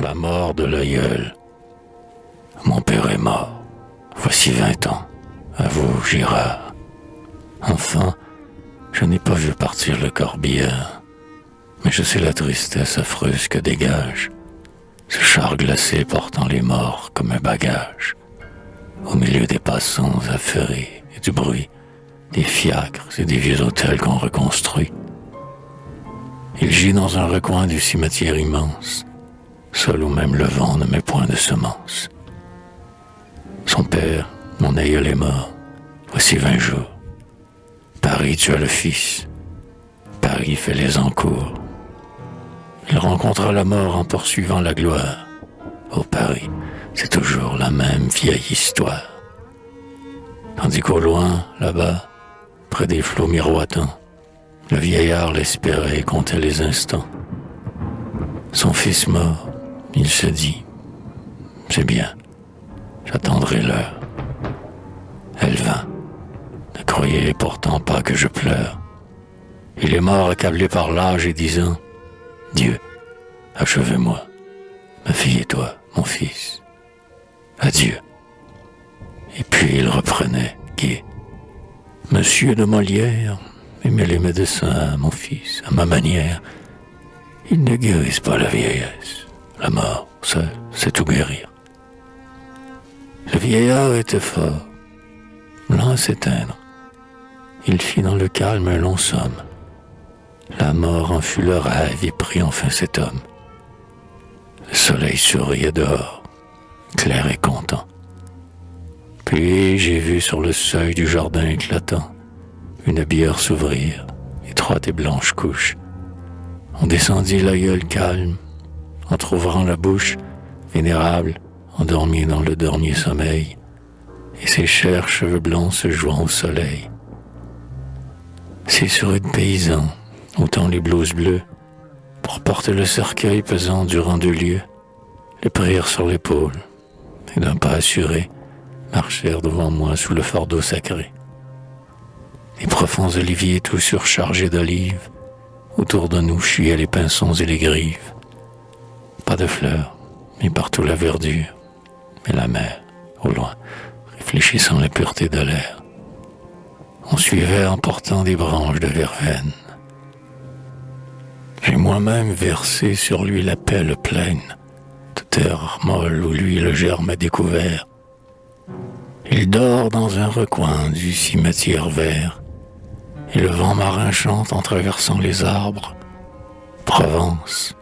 la mort de l'aïeul. Mon père est mort, voici 20 ans, à vous, Girard. Enfin, je n'ai pas vu partir le corbillard, mais je sais la tristesse affreuse que dégage ce char glacé portant les morts comme un bagage, au milieu des passants affairés et du bruit des fiacres et des vieux hôtels qu'on reconstruit. Il gît dans un recoin du cimetière immense, seul où même le vent ne met point de semences. Son père, mon aïeul, est mort, voici 20 jours. Paris tua le fils, Paris fait les encours. Il rencontra la mort en poursuivant la gloire. Au Paris, c'est toujours la même vieille histoire. Tandis qu'au loin, là-bas, près des flots miroitants, le vieillard l'espérait et comptait les instants. Son fils mort, il se dit, c'est bien, j'attendrai l'heure. Elle vint. Ne croyez pourtant pas que je pleure. Il est mort accablé par l'âge et disant, Dieu, achevez-moi, ma fille et toi, mon fils. Adieu. Et puis il reprenait, gai. Monsieur de Molière, aimez les médecins, mon fils, à ma manière. Ils ne guérissent pas la vieillesse. La mort, seule, sait tout guérir. Le vieillard était fort, lent à s'éteindre. Il fit dans le calme un long somme. La mort en fut le rêve et prit enfin cet homme. Le soleil souriait dehors, clair et content. Puis j'ai vu sur le seuil du jardin éclatant une bière s'ouvrir, étroite et blanche couche. On descendit l'aïeul calme, entr'ouvrant la bouche, vénérable, endormi dans le dernier sommeil, et ses chers cheveux blancs se jouant au soleil. C'est sur une paysan, ôtant les blouses bleues, pour porter le cercueil pesant durant 2 lieues, les prirent sur l'épaule, et d'un pas assuré, marchèrent devant moi sous le fardeau sacré. Les profonds oliviers tout surchargés d'olives, autour de nous chiaient les pinsons et les grives. Pas de fleurs, mais partout la verdure, et la mer, au loin, réfléchissant la pureté de l'air. On suivait en portant des branches de verveine. J'ai moi-même versé sur lui la pelle pleine de terre molle où lui le germe a découvert. Il dort dans un recoin du cimetière vert, et le vent marin chante en traversant les arbres. Provence,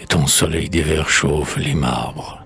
et ton soleil d'hiver chauffe les marbres.